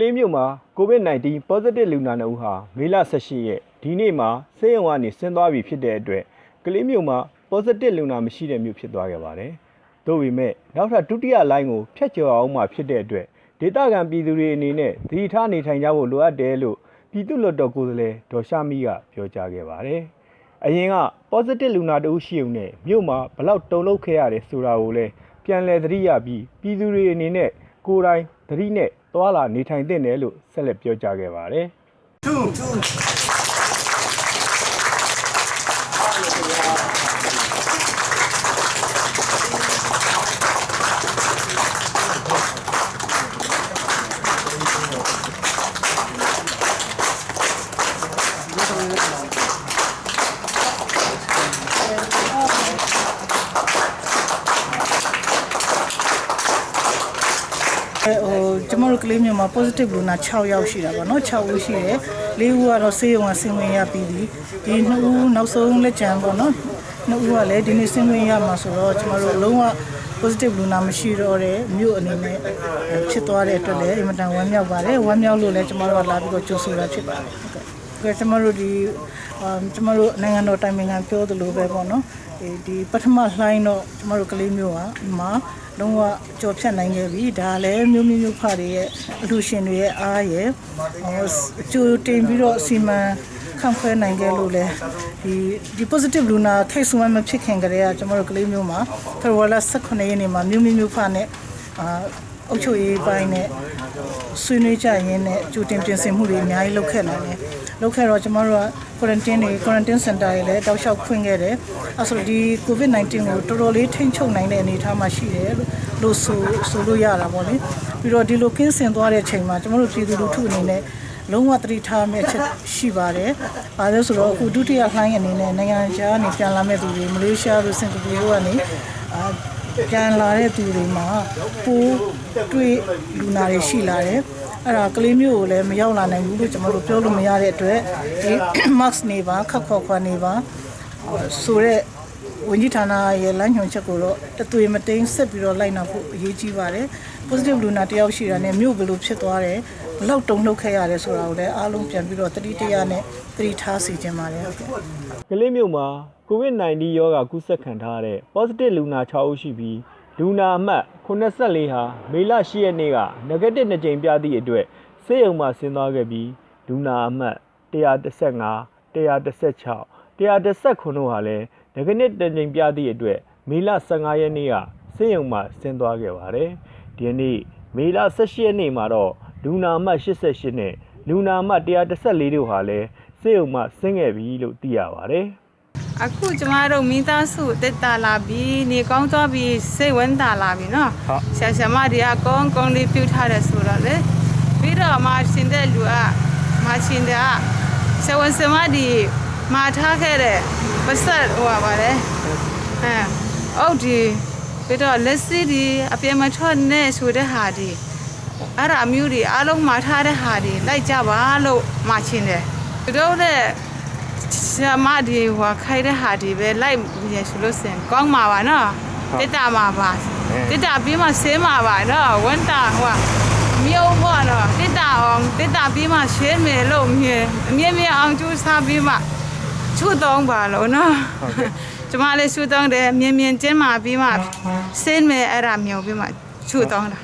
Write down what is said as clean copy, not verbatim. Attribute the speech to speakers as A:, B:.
A: လေးမြို့မှာ COVID-19 positive လူနာနှုန်းဟာမေလ18ရက်ဒီနေ့မှာဆေးရုံကနေဆင်းသွားပြီဖြစ်တဲ့အတွက်ကလေးမြို့မှာ positive လူနာမရှိတဲ့မြို့ဖြစ်သွားခဲ့ပါတယ်။သို့ပေမဲ့နောက်ထပ်ဒုတိယလိုင်းကိုဖျက်ကျော်အောင်မှဖြစ်တဲ့အတွက်ဒေသခံပြည်သူတွေအနေနဲ့သတိထားနေထိုင်ကြဖို့လိုအပ်တယ်လို့ပြည်သူ့လွှတ်တော်ကိုယ်စားလှယ်ဒေါ်ရှာမီကပြောကြားခဲ့ပါတယ်။အရင်က positive လူနာတဦးရှိုံနဲ့မြို့မှာဘလောက်တုံ့လောက်ခဲ့ရတယ်ဆိုတာကိုလည်းပြန်လည်သတိရပြီးပြည်သူတွေအနေနဲ့ကိုယ်တိုင်သတိနဲ့သွားလာနေထိုင်တဲ့နယ်လို့ဆက်လက်ပြောကြားခဲ့ပါတယ်
B: ကျွန်တော်တို့ကလေးမျိုးမှာ positive လူနာ6ယောက်ရှိတာပေါ့နော်6ဦးရှိတယ်4ဦးကတော့ဆေးရုံကဆင်းဝင်ရပြီးပြီဒီ2ဦးနောက်ဆုံးလက်ကျန်ပေါ့နော်2ဦးကလည်းဒီနေ့ဆင်းဝင်ရမှာဆိုတော့ကျွန်တော်တို့လုံးဝ positive လူနာမရှိတော့တဲ့မြို့အနေနဲ့ဖြစ်သွားတဲ့အတွက်လည်းအင်မတန်ဝမ်းမြောက်ပါတယ်ဝမ်းမြောက်လို့လည်းကျွန်တော်တို့ကလာပြီးတော့ကြိုဆိုတာဖြစ်ပါတယ်ဟုတ်ကဲ့ကျွန်တော်တို့ကျွန်တော်တို့နိုင်ငံတော်တိုင်ပင်ခံပြောသလိုပဲပေါ့နော်ဒီပထမလှိုင်းတော့ကျွန်တော်တို့ကလေးမျိုးမှာလုံးဝကြော်ဖြတ်နိုင်ခဲ့ပြီဒါလည်းမျိုးဖားတွေရဲ့အလှရှင်တွေရဲ့အားရဲ့အကျိုးတင်ပြီးတော့စီမံခန့်ခွဲနိုင်ခဲ့လို့လဲဒီ positive လူနာ case မှမဖြစ်ခင်ကတည်းကကျွန်တော်တို့ကလေးမျိုးမှာဖေဖော်ဝါရီ18ရက်နေ့မှာမျိုးဖားနဲ့အုပ်ချုပ်ရေးပိုင်းနဲ့ဆွေးနွေးကြရင်းနဲ့ကြိုတင်ပြင်ဆင်မှုတွေအများကြီးလုပ်ခဲ့နိုင်တယ်လုပ်ခဲ့တော့ကျွန်တော်တို့က quarantine center တွေလည်းတောက်လျှောက်ဖွင့်ခဲ့တယ်အဲဆိုဒီ COVID-19 ကိုတော်တော်လေးထိန်းချုပ်နိုင်တဲ့အနေအထားမှာရှိတယ်လို့ဆိုလို့ရတာပေါ့လေပြီးတော့ဒီလိုကင်းစင်သွားတဲ့အချိန်မှာကျွန်တော်တို့ပြည်သူလူထုအနေနဲ့လုံးဝသတိထားမယ့်ချက်ရှိပါတယ်။ဘာလို့ဆိုတော့အခုဒုတိယလှိုင်းအနေနဲ့နိုင်ငံခြားကနေပြန်လာမဲ့သူတွေမလေးရှားတို့စင်ကာပူတို့ကနေပြန်လာတဲ့သူတွေမှာပိုးတွေ့လူနာတွေရှိလာတယ်။အဲ့ဒါကလေးမျိုးကိုလည်းမရောက်လာနိုင်ဘူးလို့ကျွန်တော်တို့ပြောလို့မရတဲ့အတွက်ဒီ mask နေပါခက်ခေါက်ခွာနေပါဆိုတော့ဝန်ကြီးဌာနရဲ့လမ်းညွှန်ချက်ကိုတော့တသွေမတိန်ဆက်ပြီးတော့လိုက်နာဖို့အရေးကြီးပါတယ် positive လူနာတယောက်ရှိတာနဲ့မြို့ဘယ်လိုဖြစ်သွားတယ်ဘယ်လောက်တုံ့လောက်ခဲ့ရတယ်ဆိုတာကိုလည်းအားလုံးပြန်ပြီးတော့တတိတရားနဲ့သတိထားစီခြင်းပါတယ်ဟုတ်ကဲ့
A: ကလေးမြို့မှာ COVID-19 ရောဂါကူးစက်ခံထားရတဲ့ positive လူနာ6ဦးရှိပြီးလူနာအမှတ်84ဟာမေလ10ရက်နေ့က negative 2ကြိမ်ပြသည့်အတွက်ဆေးရုံမှာဆင်းသွားခဲ့ပြီးလူနာအမှတ်115 116 119တို့ဟာလည်း negative 2ကြိမ်ပြသည့်အတွက်မေလ15ရက်နေ့ကဆေးရုံမှာဆင်းသွားခဲ့ပါတယ်ဒီနေ့မေလ18ရက်နေ့မှာတော့လူနာအမှတ်88နဲ့လူနာအမှတ်114တို့ဟာလည်းဆေးရုံမှာဆင်းခဲ့ပြီလို့သိရပါတယ်
C: အခုကျမတို့မိသားစုတက်တာလာပြီးနေကောင်းသွားပြီးစိတ်ဝင်စားလာပြီနော်ဆရာမတွေကကောင်းလေးပြုထားတယ်ဆိုတော့လေပြီးတော့မှရှင်တဲ့လူကရှင်တဲ့ဆဝန်စမဒီမှာထားခဲ့တဲ့ပတ်ဆက်ဟိုပါလေအော်ဒီပြီးတော့လက်စီဒီအပြမထွက်နဲ့ဆိုတဲ့ဟာဒီအဲ့ဒါမျိုးတွေအားလုံးမှာထားတဲ့ဟာတွေလိုက်ကြပါလို့မှာရှင်တယ်သူတို့လည်းဆရာမဒီဟိုခိုင်တဲ့ဟာဒီပဲလိုက်ရဆိုလို့စင်ကောင်းမှာပါနော်တက်တာမှာပါတက်တာပြီးမှဆင်းမှာပါနော်ဝန်တာဟိုမြို့ပေါ့နော်တက်တာပြီးမှရှင်းမယ်လို့မြင်အောင်ကျူးစားပြီးမှချူတောင်းပါလို့နော်ကျမလည်းချူတောင်းတယ်မြင်ကျင်းမှာပြီးမှဆင်းမယ်အဲ့ဒါမျိုးပြီးမှချူတောင်းတာ